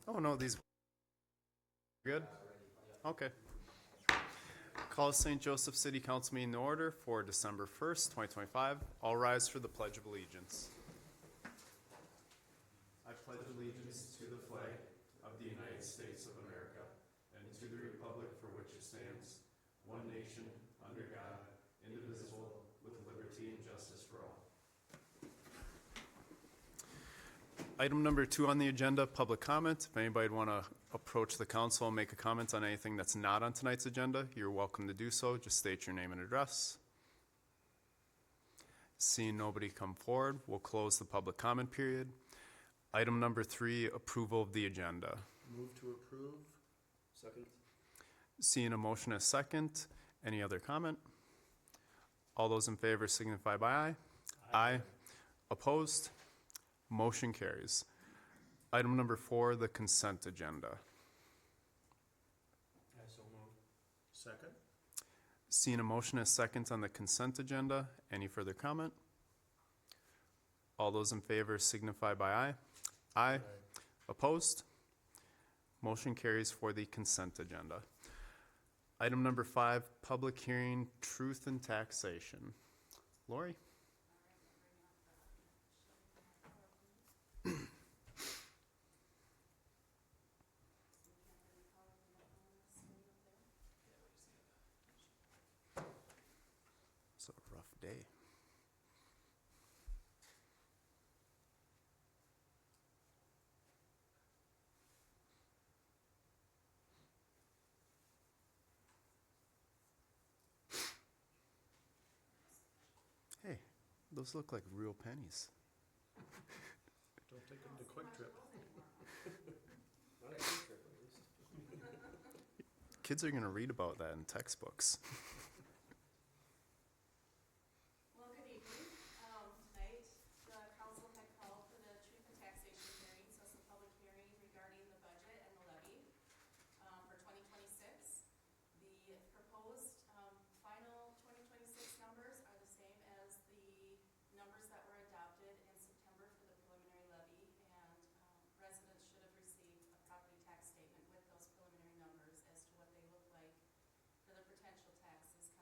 Oh, no, these, good? Okay. Call St. Joseph City Council meeting to order for December 1st, 2025. All rise for the Pledge of Allegiance. I pledge allegiance to the flag of the United States of America and to the republic for which it stands, one nation, under God, indivisible, with liberty and justice for all. Item number 2 on the agenda, public comment. If anybody would want to approach the council and make a comment on anything that's not on tonight's agenda, you're welcome to do so. Just state your name and address. Seeing nobody come forward, we'll close the public comment period. Item number 3, approval of the agenda. Move to approve. Second. Seeing a motion as second, any other comment? All those in favor signify by aye. Aye. Opposed? Motion carries. Item number 4, the consent agenda. I so move. Second. Seeing a motion as second on the consent agenda, any further comment? All those in favor signify by aye. Aye. Opposed? Motion carries for the consent agenda. Item number 5, public hearing, truth and taxation. Lori? It's a rough day. Hey, those look like real pennies. Don't take them to Quick Trip. Not a quick trip, at least. Kids are going to read about that in textbooks. Well, good evening. Tonight, the council had called for the truth and taxation hearing, so it's a public hearing regarding the budget and the levy for 2026. The proposed final 2026 numbers are the same as the numbers that were adopted in September for the preliminary levy, and residents should have received a property tax statement with those preliminary numbers as to what they look like for the potential taxes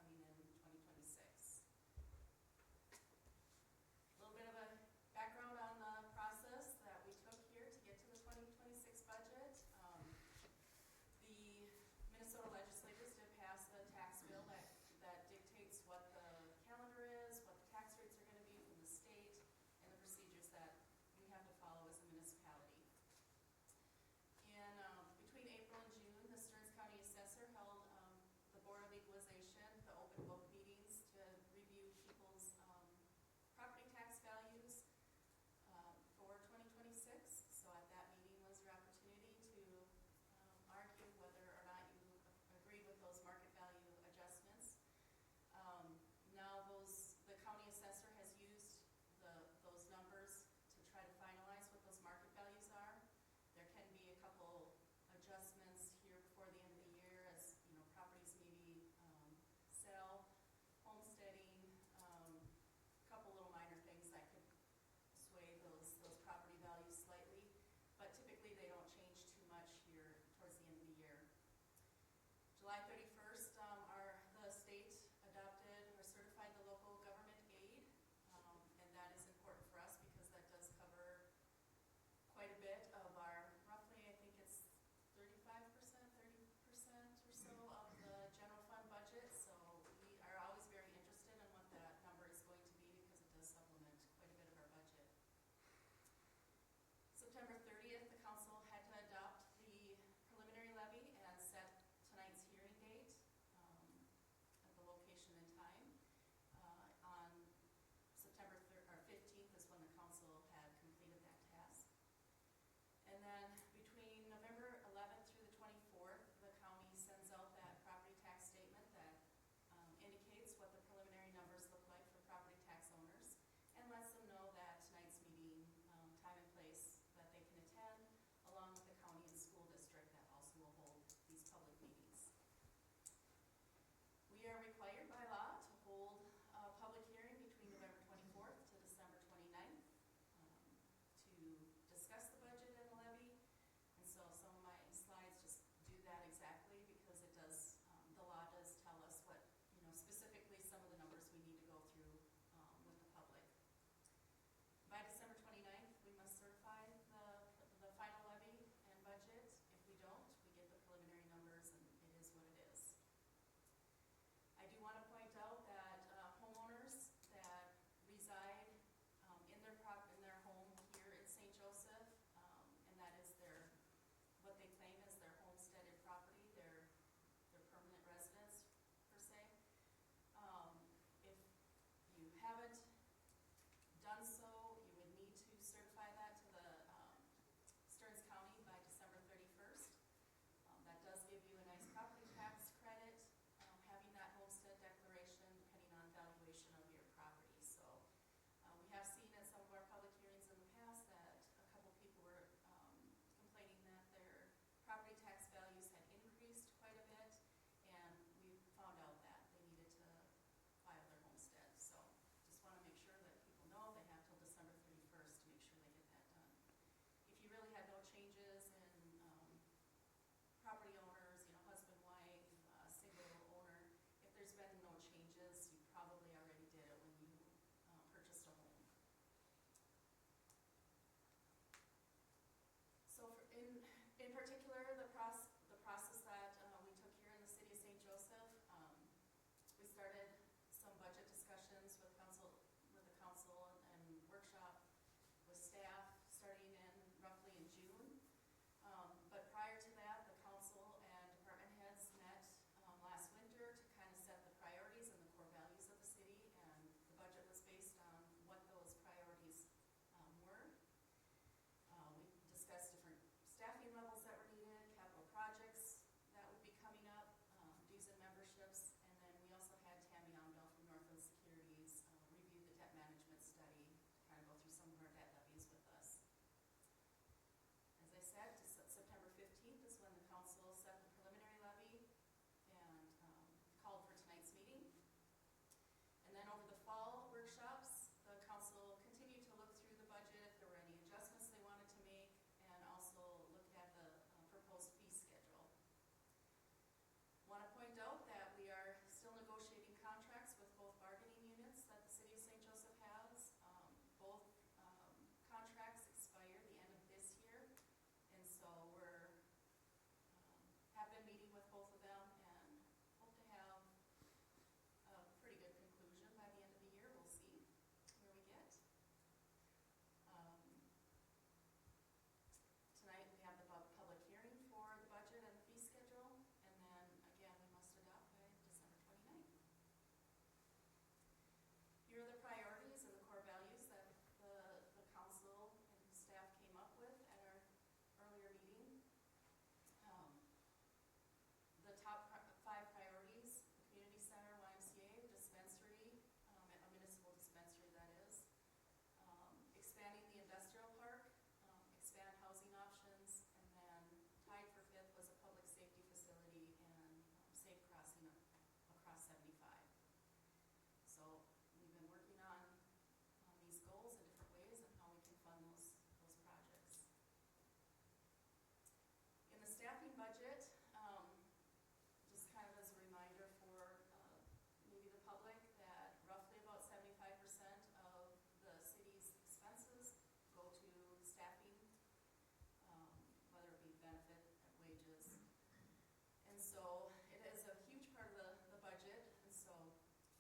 so it is a huge part of the budget, and so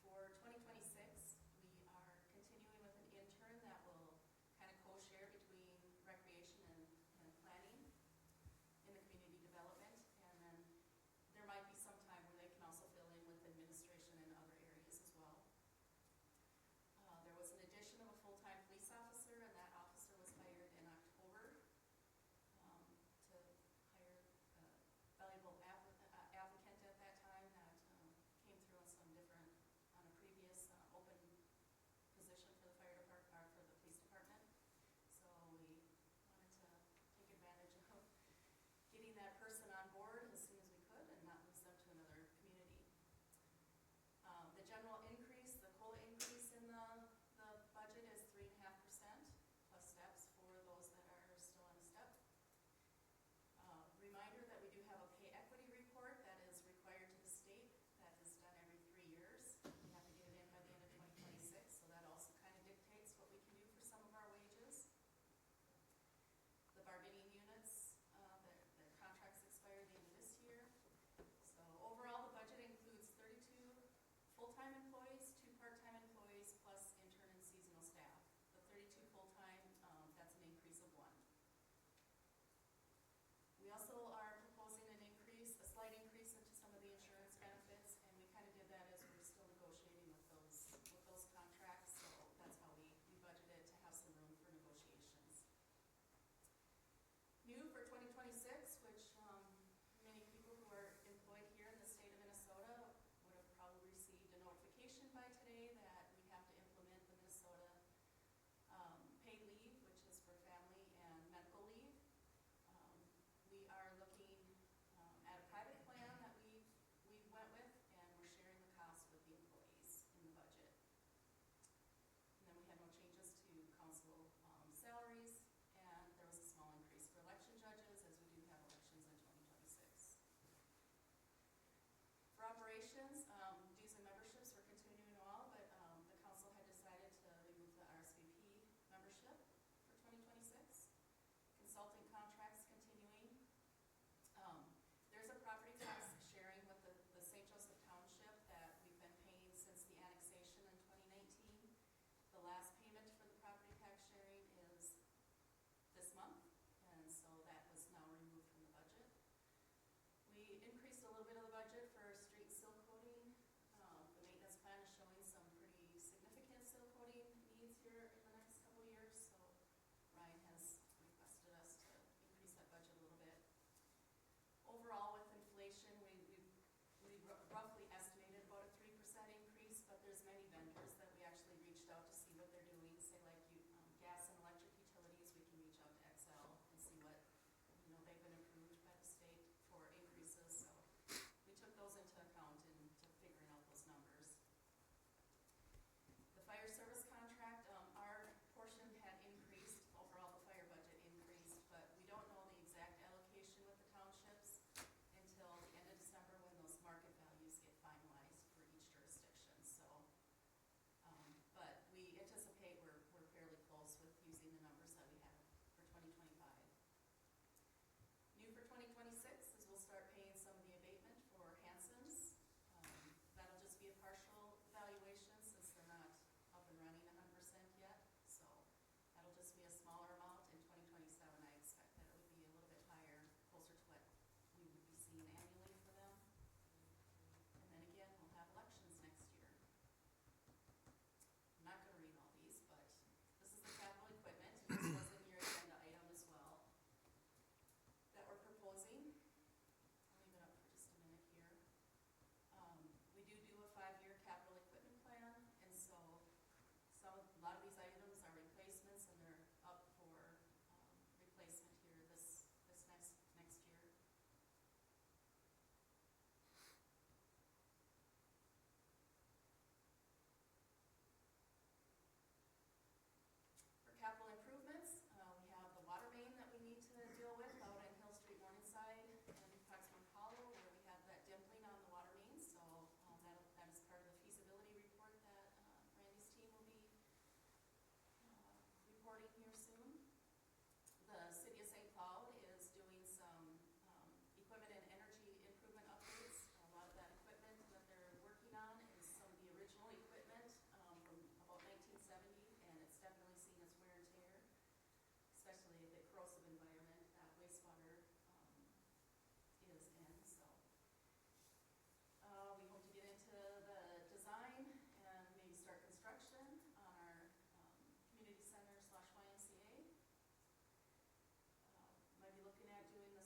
for 2026, we are continuing with an intern that will kind of co-share between recreation and planning in the community development, and then there might be some time where they can also fill in with administration in other areas as well. There was an addition of a full-time police officer, and that officer was hired in October to hire a valuable advocate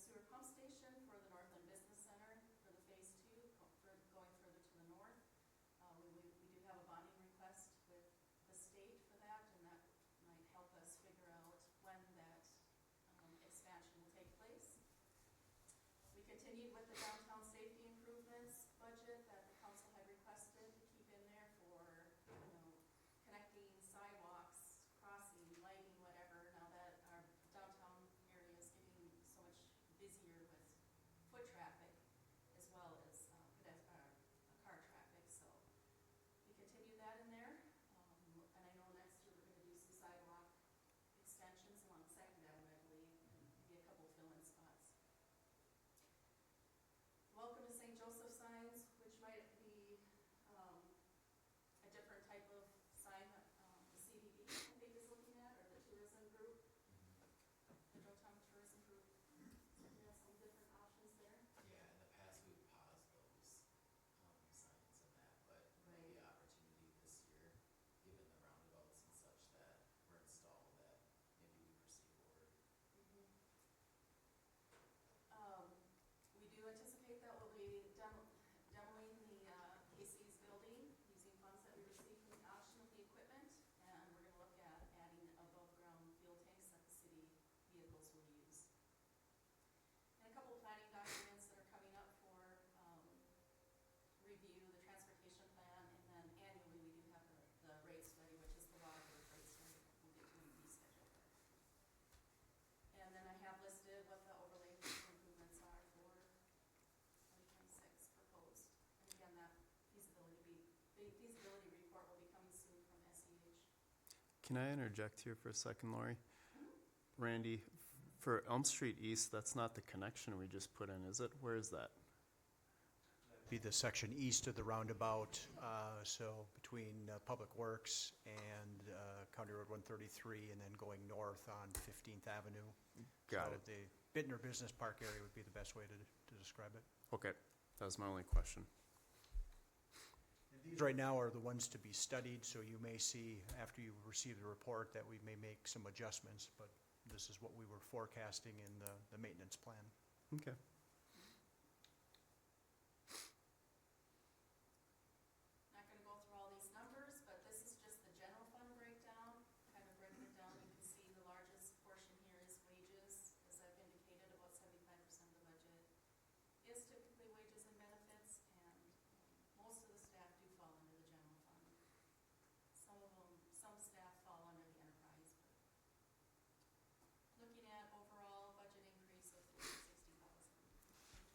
sewer pump station for the Northland Business Center for the phase two, going further to the north. We do have a bonding request with the state for that, and that might help us figure out when that expansion will take place. We continued with the downtown safety improvements budget that the council had requested to keep in there for, connecting sidewalks, crossing, lighting, whatever. Now that our downtown area is getting so much busier with foot traffic as well as car traffic, so we continue that in there. And I know next year we're gonna do some sidewalk extensions along Second Avenue, I believe, and be a couple fill-in spots. Welcome to St. Joseph signs, which might be a different type of sign that the CDB, I think, is looking at, or the tourism group, the Downtown Tourism Group. So we have some different options there. Yeah, in the past we've paused those signs and that, but maybe opportunity this year, given the roundabouts and such that were installed, that maybe we proceed forward. We do anticipate that we'll be demoing the Casey's building using funds that we received from the auction of the equipment, and we're gonna look at adding above-ground fuel tanks that the city vehicles will use. And a couple of planning documents that are coming up for review, the transportation plan, and then annually we do have the rate study, which is the Waterford rate study. We'll get to be scheduled. And then I have listed what the overlay improvements are for 2026 proposed. And again, that feasibility report will be coming soon from SEH. Can I interject here for a second, Lori? Randy, for Elm Street East, that's not the connection we just put in, is it? Where is that? Be the section east of the roundabout, so between Public Works and County Road 133, and then going north on 15th Avenue. Got So it. the Bittner Business Park area would be the best way to describe it. Okay, that was my only question. These right now are the ones to be studied, so you may see, after you receive the report, that we may make some adjustments, but this is what we were forecasting in the maintenance plan. Okay. Not gonna go through all these numbers, but this is just the general fund breakdown, kind of breaking it down. You can see the largest portion here is wages, as I've indicated, about 75% of the budget is typically wages and benefits, and most of the staff do fall under the general fund. Some staff fall under the enterprise, but looking at overall budget increase of $360,000 in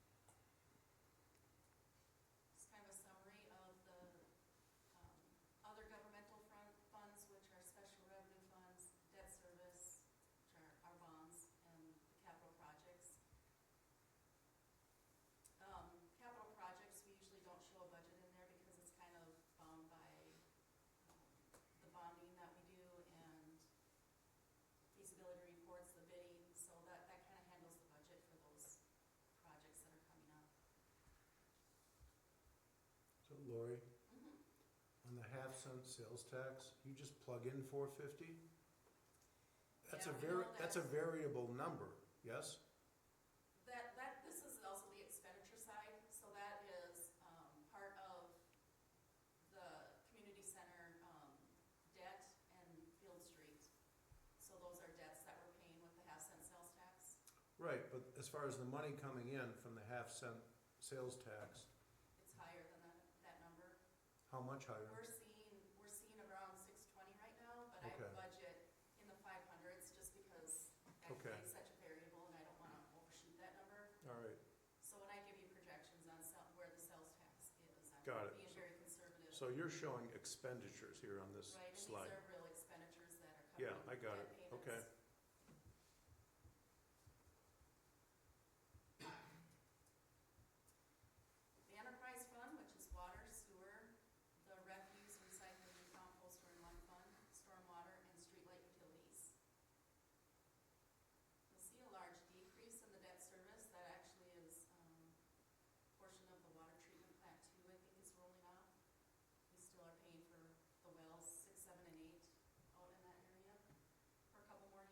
the general fund. Just kind of a summary of the other governmental funds, which are special revenue funds, debt service, which are our bonds, and the capital projects. Capital projects, we usually don't show a budget in there because it's kind of bound by the bonding that we do and feasibility reports, the bidding, so that kind of handles the budget for those projects that are coming up. So Lori, on the half-cent sales tax, you just plug in 450? That's Yeah, a we know that's a that's- variable number, yes? This is also the expenditure side, so that is part of the community center debt and Field Street. So those are debts that we're paying with the half-cent sales tax. Right, but as far as the money coming in from the half-cent sales tax, It's higher than that number. how much higher? We're seeing around 620 right now, but I Okay. budget in the 500s just because Okay. actually it's such a variable and I don't wanna overshoot that number. All right, So when I give you projections on where the sales tax is, Got I'm it. being very conservative. so you're showing expenditures here on this Right, and these slide. are real expenditures that are Yeah, coming. I got debt it. payments. Okay. The enterprise fund, which is water, sewer, the refuse, recycling, and composter in one fund, stormwater, and streetlight utilities. You'll see a large decrease in the debt service. That actually is portion of the water treatment plant too, I think, is rolling off. We still are paying for the wells 6, 7, and 8 out in that area for a couple more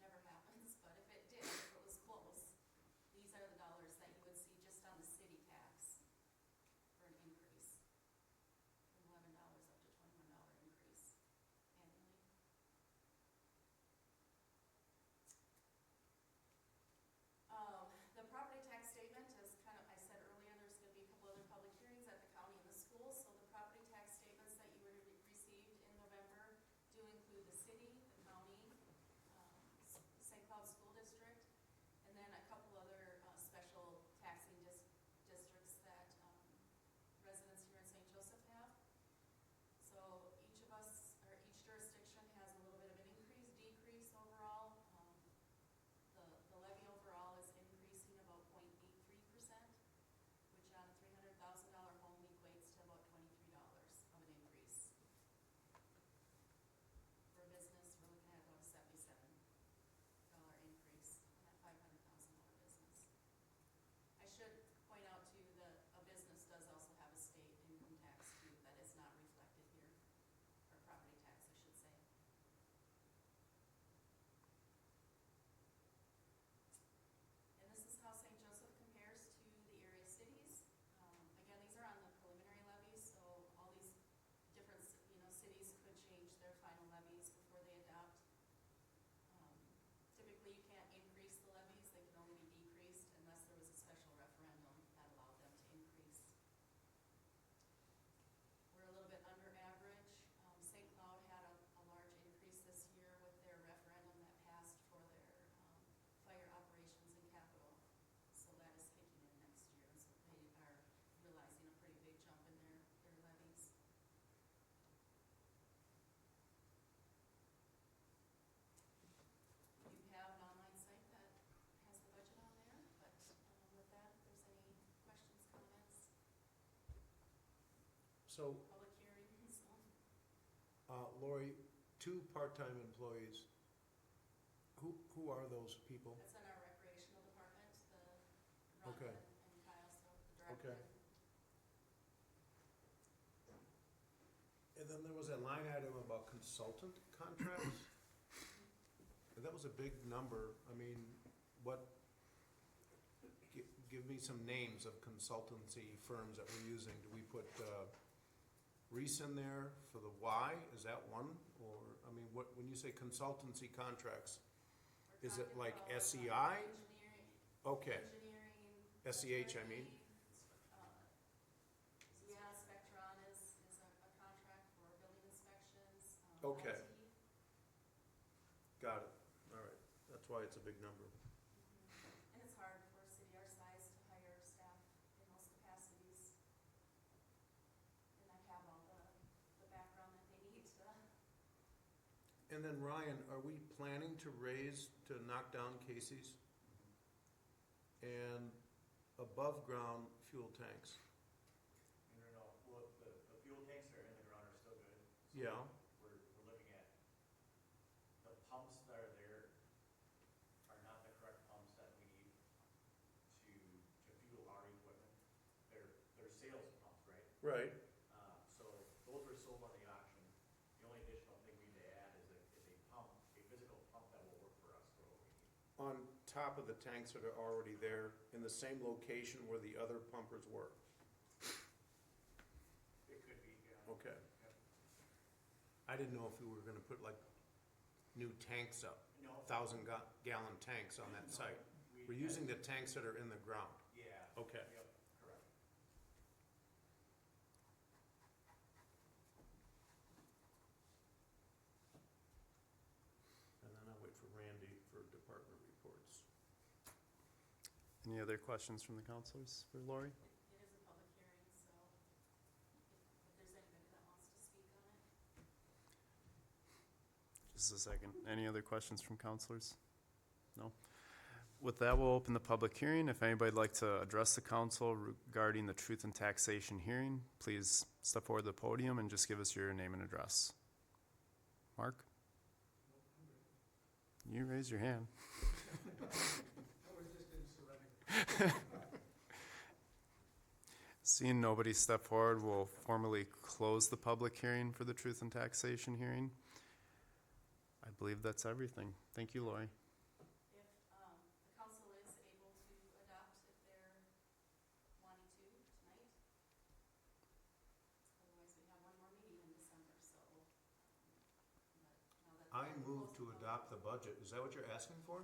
never happens, but if it did, if it was close, these are the dollars that you would see just on the city tax for an increase. From $11 up to $21 increase annually. The property tax statement, as kind of, I said earlier, there's gonna be a couple other public hearings at the county and the schools, so the property tax statements that you would have received in November do include the city, the county, St. Cloud School District, and then a couple other, special taxing districts that, residents here in St. Joseph have. So each of us, or each jurisdiction has a little bit of an increase, decrease overall. The levy overall is increasing about 0.83%, which on a $300,000 home equates to about $23 of an increase. For a business, we're looking at about a $77 increase on that $500,000 business. I should point out too that a business does also have a state income tax too that is not reflected here, or property tax, I should say. And this is how St. Joseph compares to the area cities. Again, these are on the preliminary levies, so all these different, cities could change their final levies before they adopt. Typically, you can't increase the levies, they can only be decreased unless there was a special referendum that allowed them to increase. We're a little bit under average. St. Cloud had a large increase this year with their referendum that passed for their fire operations and capital. So that is kicking in next year, so they are realizing a pretty big jump in their levies. You have an online site that has the budget on there, but with that, if there's any questions, comments, So, public hearings, Lori, 2 part-time employees, who are those people? that's in our recreational department, the Okay. Rhonda and Kyle, so the Okay. director. And then there was a line item about consultant contracts? And that was a big number. I mean, give me some names of consultancy firms that we're using. Do we put, Reese in there for the Y? Is that one? Or, I mean, when you say consultancy contracts, We're is it talking like about, SEI? Engineering, Okay, engineering. SEH, I mean. Yeah, Spectron is a contract for building inspections. Okay. IT. got it. All right. That's why it's a big number. And it's hard for a city our size to hire staff in those capacities. And I have all the background that they need to. And then Ryan, are we planning to knock down Casey's? And above ground fuel tanks? No, well, the fuel tanks that are in the ground are still good. So Yeah, We're looking at, the pumps that are there are not the correct pumps that we need to fuel our equipment. They're sales pumps, right? right. So those were sold on the auction. The only additional thing we need to add is a pump, a physical pump that will work for us for what we need. On top of the tanks that are already there, in the same location where the other pumpers were. It could be, yeah. Okay. Yep. I didn't know if we were gonna put like new tanks up, No. 1,000-gallon tanks on that No, site. we We're had- using the tanks that are in the ground. Yeah. Okay. Yep, correct. And then I'll wait for Randy for department reports. Any other questions from the councilors for Lori? It is a public hearing, so if there's anybody that wants to speak on it. Just a second. Any other questions from councilors? No? With that, we'll open the public hearing. If anybody'd like to address the council regarding the truth and taxation hearing, please step forward to the podium and just give us your name and address. Mark? You raised your hand. Seeing nobody step forward, we'll formally close the public hearing for the truth and taxation hearing. I believe that's everything. Thank you, Lori. I move to adopt the budget. Is that what you're asking for?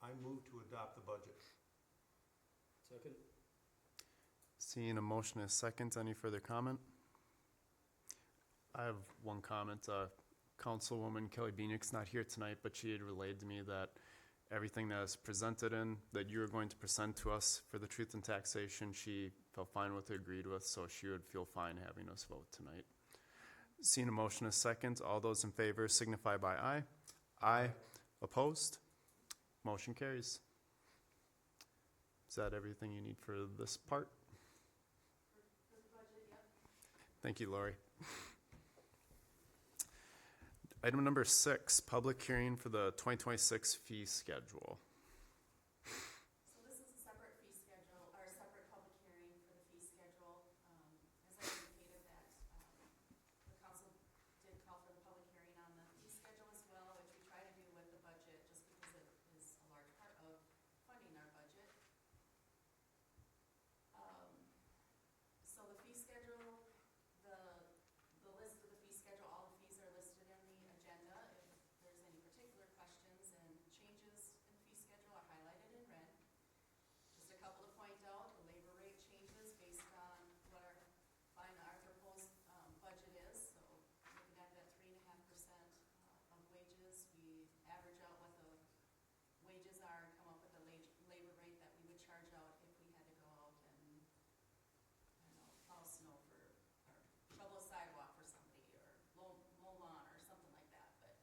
I move to adopt the budget. Second? Seeing a motion as second, any further comment? I have one comment. Councilwoman Kelly Benick's not here tonight, but she had relayed to me that everything that is presented in, that you are going to present to us for the truth and taxation, she felt fine with, agreed with, so she would feel fine having us vote tonight. Seeing a motion as second, all those in favor signify by aye. Aye. Opposed? Motion carries. Is that everything you need for this part? For the budget, yep. Thank you, Lori. Item number 6, public hearing for the 2026 fee schedule. So this is a separate fee schedule, or a separate public hearing for the fee schedule. As I indicated that, the council did call for the public hearing on the fee schedule as well, which we try to do with the budget, just because it is a large part of funding our budget. So the fee schedule, the list of the fee schedule, all the fees are listed in the agenda. If there's any particular questions and changes in fee schedule are highlighted in red. Just a couple to point out, the labor rate changes based on what our proposed budget is. So looking at that 3.5% of wages, we average out what the wages are and come up with a labor rate that we would charge out if we had to go out and, I don't know, plow snow for, or shovel a sidewalk for somebody, or mow lawn or something like that. But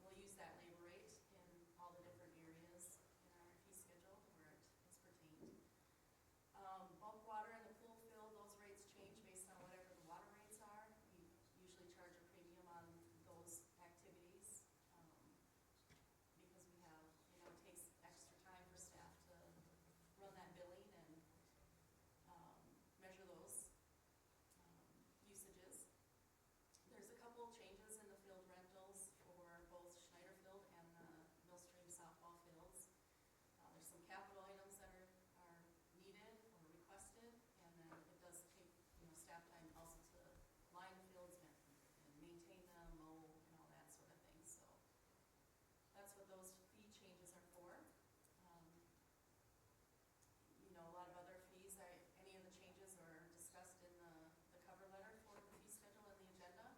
we'll use that labor rate in all the different areas in our fee schedule where it's pertained. Bulk water and the pool fill, those rates change based on whatever the water rates are. We usually charge a premium on those activities, because we have, it takes extra time for staff to run that billing and measure those usages. There's a couple changes in the field rentals for both Schneider Field and the Millstream softball fields. There's some capital items that are needed or requested, and then it does take, staff time also to line the fields and maintain them, mow, and all that sort of thing. So that's what those fee changes are for. A lot of other fees, any of the changes are discussed in the cover letter for the fee schedule and the agenda.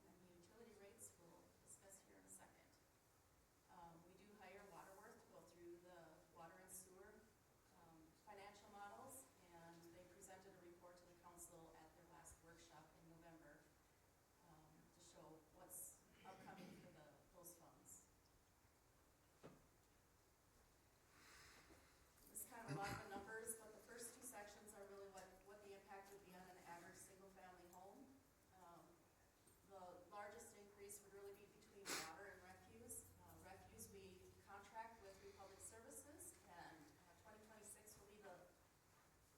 And then the utility rates we'll discuss here in a second. We do hire Waterworth to go through the water and sewer financial models, and they presented a report to the council at their last workshop in November to show what's upcoming for those funds. This is kind of a lot of numbers, but the first two sections are really what the impact would be on an average single-family home. The largest increase would really be between water and refuse. Refuse, we contract with Republic Services, and 2026 will be the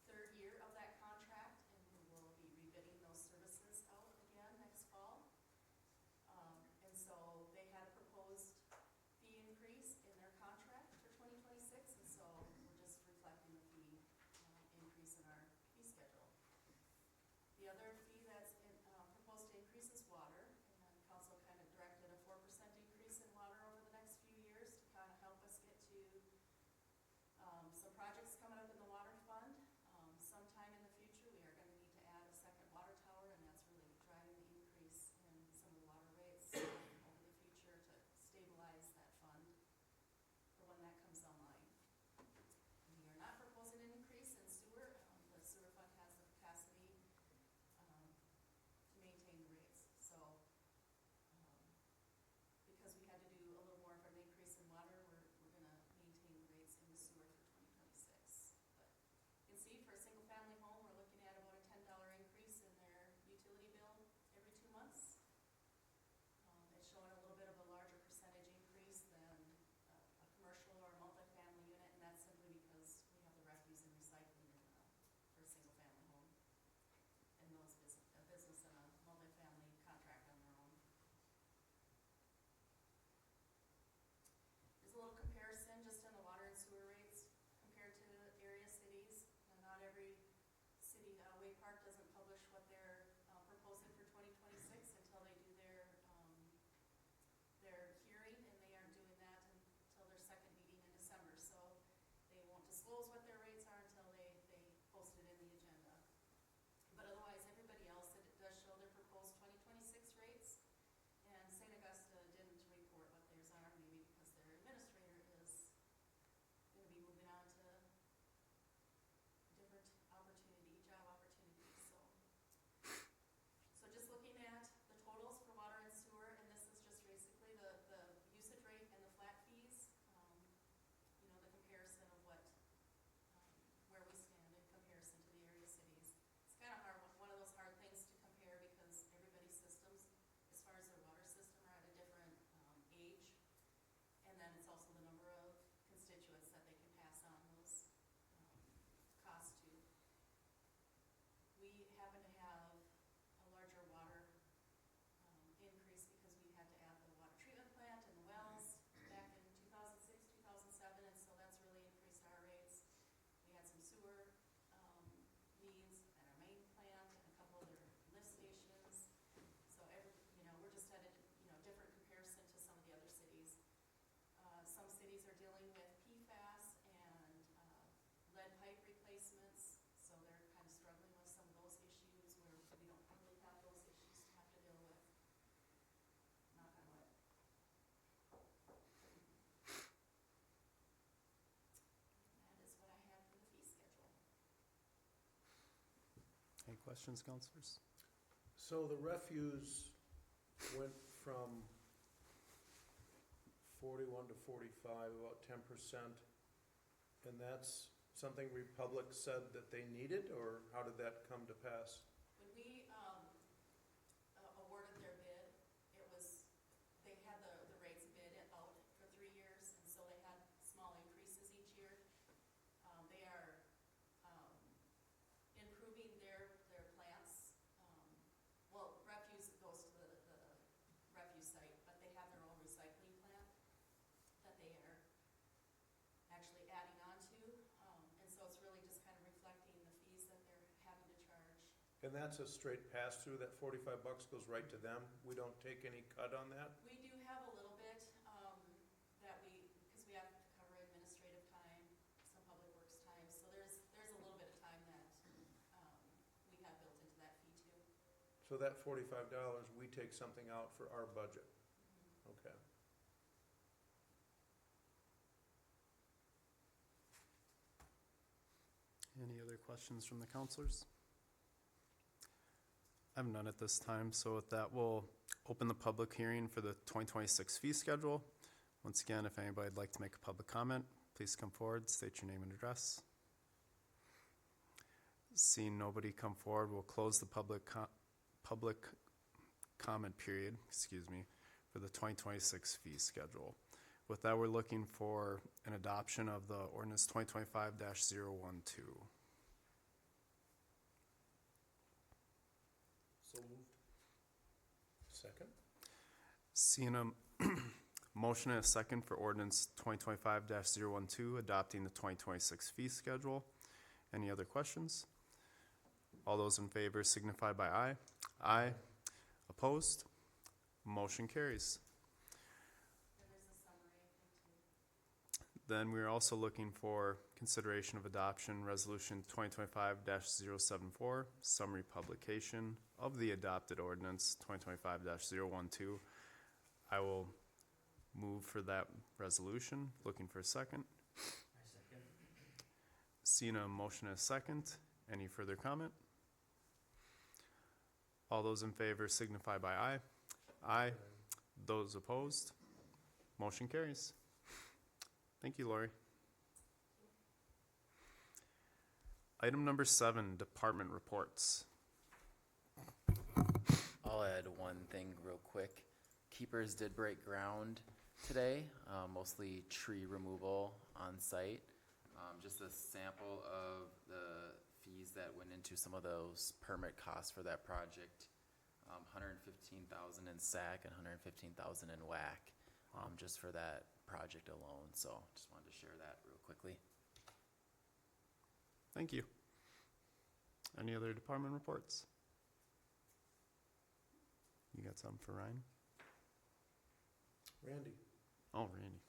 third year of that contract, and we will be rebidding those services out again next fall. And so they had a proposed fee increase in their contract for 2026, and so we're just reflecting the fee increase in our fee schedule. The other fee that's proposed to increase is water, and council kind of directed a 4% increase in water over the next few years to kind of help us get to some projects coming up in the water fund. Sometime in the future, we are going to need to add a second water tower, and that's really driving the increase in some of the water rates over the future to stabilize that fund for when that comes online. We are not proposing an increase in sewer. The sewer fund has the capacity to maintain the rates. So because we had to do a little more of an increase in water, we're going to maintain the rates in the sewer for 2026. But you can see for a single-family home, we're looking at about a $10 increase in their utility bill every 2 months. It's showing a little bit of a larger percentage increase than a commercial or a multifamily unit, and that's simply because we have the refuse and recycling for a single-family home. And a business and a multifamily contract on their own. There's a little comparison just in the water and sewer rates compared to area cities. Not every city, Wake Park doesn't publish what they're proposing for 2026 until they do their disclose what their rates are until they post it in the agenda. But otherwise, everybody else, it does show their proposed 2026 rates. And St. Augusta didn't report what theirs are, maybe because their administrator is gonna be moving on to different job opportunities, so. So just looking at the totals for water and sewer, and this is just basically the usage rate and the flat fees, you know, the comparison of what, where we stand in comparison to the area cities. It's kind of hard, one of those hard things to compare because everybody's systems, as far as their water system, are at a different, age. And then it's also the number of constituents that they can pass on those, costs to. We happen to have a larger water, increase because we had to add the water treatment plant and the wells back in 2006, 2007, and so that's really increased our rates. We had some sewer, needs at our main plant and a couple other lift stations. So you know, we're just at a, you know, different comparison to some of the other cities. Some cities are dealing with PFAS and, lead pipe replacements, so they're kind of struggling with some of those issues where we don't really have those issues to have to deal with. Knock on wood. That is what I have for the fee schedule. Any questions, counselors? So the refuse went from 41 to 45, about 10%. And that's something Republic said that they needed, or how did that come to pass? When we, awarded their bid, it was, they had the rates bid out for 3 years, and so they had small increases each year. They are, improving their plants. Well, refuse goes to the refuse site, but they have their own recycling plant that they are actually adding on to. And so it's really just kind of reflecting the fees that they're having to charge. And that's a straight pass-through, that 45 bucks goes right to them? We don't take any cut on that? We do have a little bit, that because we have to cover administrative time, some public works time, so there's a little bit of time that, we have built into that fee too. So that $45, we take something out for our budget? Okay. Any other questions from the counselors? I have none at this time, so with that, we'll open the public hearing for the 2026 fee schedule. Once again, if anybody'd like to make a public comment, please come forward, state your name and address. Seeing nobody come forward, we'll close the public comment period, for the 2026 fee schedule. With that, we're looking for an adoption of the ordinance 2025-012. So moved. Second? Seeing a motion and a second for ordinance 2025-012, adopting the 2026 fee schedule. Any other questions? All those in favor signify by aye. Aye. Opposed? Motion carries. And there's a summary, I think, too. Then we're also looking for consideration of adoption, resolution 2025-074, summary publication of the adopted ordinance 2025-012. I will move for that resolution. Looking for a second. I second. Seeing a motion and a second, any further comment? All those in favor signify by aye. Aye. Those opposed? Motion carries. Thank you, Lori. Item number 7, department reports. I'll add one thing real quick. Keepers did break ground today, mostly tree removal on site. Just a sample of the fees that went into some of those permit costs for that project. $115,000 in SAC and $115,000 in WAC, just for that project alone. So just wanted to share that real quickly. Thank you. Any other department reports? You got something for Ryan? Randy? Oh, Randy.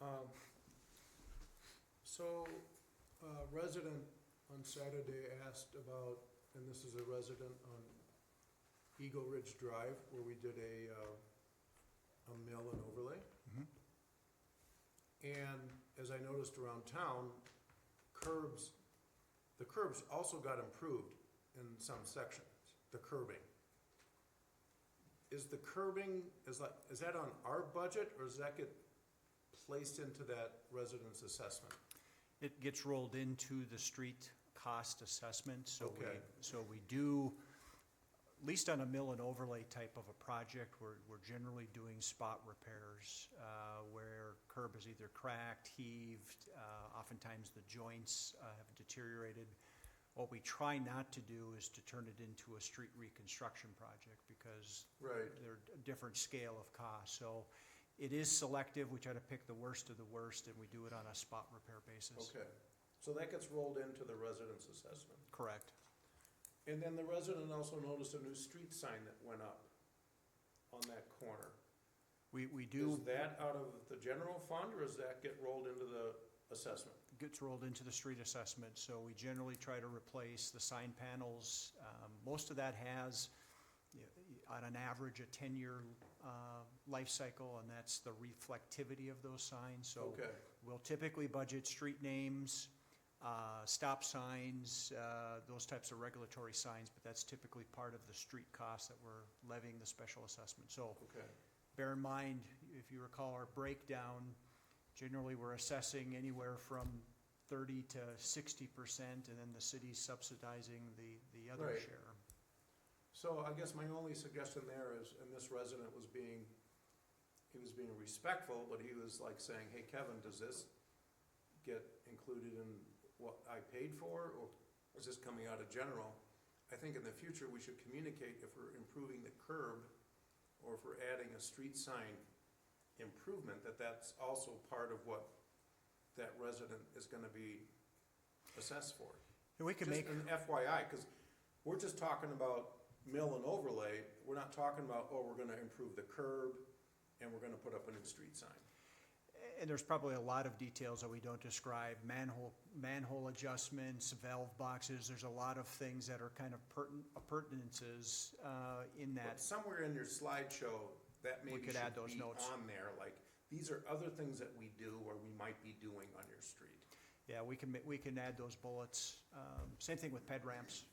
So A resident on Saturday asked about, and this is a resident on Eagle Ridge Drive, where we did a mill and overlay. Mhm. And as I noticed around town, the curbs also got improved in some sections, the curbing. Is the curbing, is that on our budget, or does that get placed into that resident's assessment? It gets rolled into the street cost assessment, Okay. so we do, at least on a mill and overlay type of a project, we're generally doing spot repairs, where curb is either cracked, heaved, oftentimes the joints, have deteriorated. What we try not to do is to turn it into a street reconstruction project, because Right. they're a different scale of cost. So it is selective, we try to pick the worst of the worst, and we do it on a spot repair basis. Okay, so that gets rolled into the resident's assessment. Correct. And then the resident also noticed a new street sign that went up on that corner. We do, Is that out of the general fund, or does that get rolled into the assessment? gets rolled into the street assessment, so we generally try to replace the sign panels. Most of that has, on an average, a 10-year life cycle, and that's the reflectivity of those signs. So Okay, we'll typically budget street names, stop signs, those types of regulatory signs, but that's typically part of the street cost that we're levying the special assessment. So okay, bear in mind, if you recall our breakdown, generally we're assessing anywhere from 30 to 60%, and then the city's subsidizing the other Right. share. so I guess my only suggestion there is, and this resident was being respectful, but he was like saying, hey, Kevin, does this get included in what I paid for, or is this coming out of general? I think in the future, we should communicate if we're improving the curb, or if we're adding a street sign improvement, that's also part of what that resident is gonna be assessed for. And we can make, Just an FYI, because we're just talking about mill and overlay, we're not talking about, oh, we're gonna improve the curb, and we're gonna put up a new street sign. and there's probably a lot of details that we don't describe, manhole adjustments, valve boxes, there's a lot of things that are kind of appurtenances in But that. somewhere in your slideshow, that We maybe could add should those be notes. on there, like, these are other things that we do, or we might be doing on your street. Yeah, we can add those bullets. Same thing with ped ramps,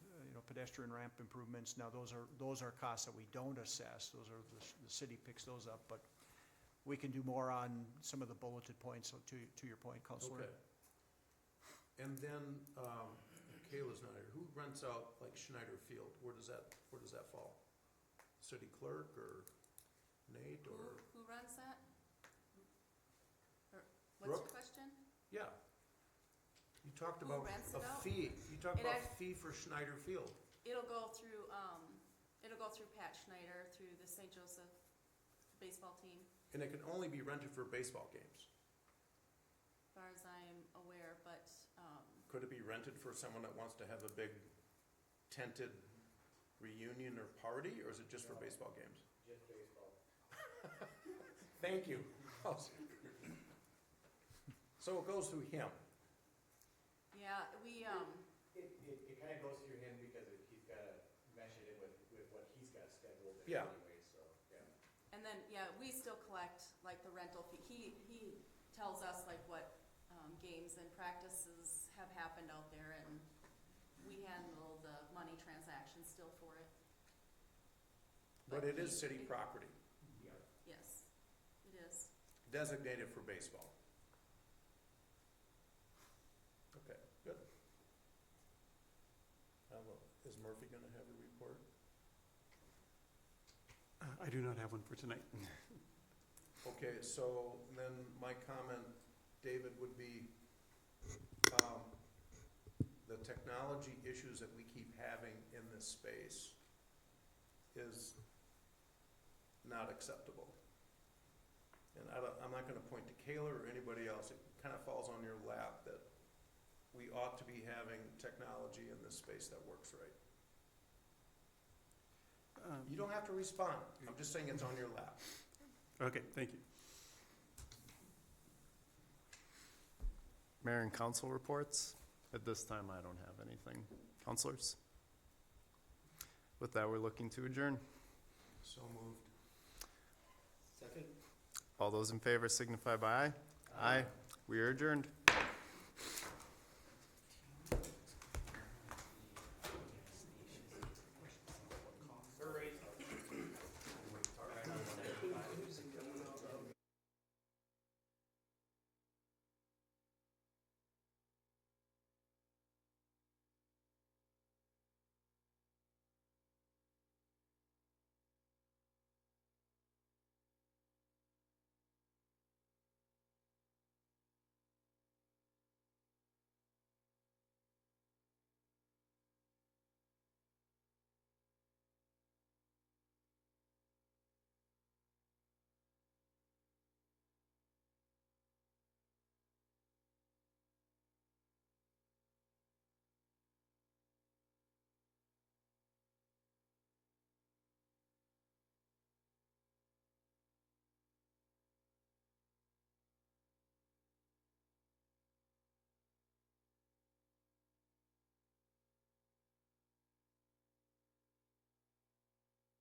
pedestrian ramp improvements. Now, those are costs that we don't assess. Those are, the city picks those up, but we can do more on some of the bulleted points, so to your point, Counselor. Okay. And then, Kayla's not here, who rents out, like, Schneider Field, where does that fall? City clerk, or Nate, or? Who runs that? Or, what's Brooke? your question? Yeah. You talked Who about rents a it out? fee, you talked It about act- fee for Schneider Field. It'll go through Pat Schneider, through the St. Joseph baseball team, And it can only be rented for baseball games. as far as I'm aware, but, Could it be rented for someone that wants to have a big tented reunion or party, or is it just for baseball games? Just baseball. Thank you. So it goes through him. yeah, we, It kind of goes through him because he's got to mesh it in with what he's got scheduled Yeah. anyway, so, yeah. and then, yeah, we still collect, like, the rental fee. He tells us, like, what, games and practices have happened out there, and we handle the money transactions still for it. But it is he- city property, Yes, it is. designated for baseball. Okay, good. Is Murphy gonna have a report? I do not have one for tonight. Okay, so then my comment, David, would be, the technology issues that we keep having in this space is not acceptable. And I'm not gonna point to Kayla or anybody else, it kind of falls on your lap that we ought to be having technology in this space that works right. You don't have to respond, I'm just saying it's on your lap. Okay, thank you. Mayor and council reports. At this time, I don't have anything. Counselors? With that, we're looking to adjourn. So moved. Second? All those in favor signify by aye. Aye. We are adjourned.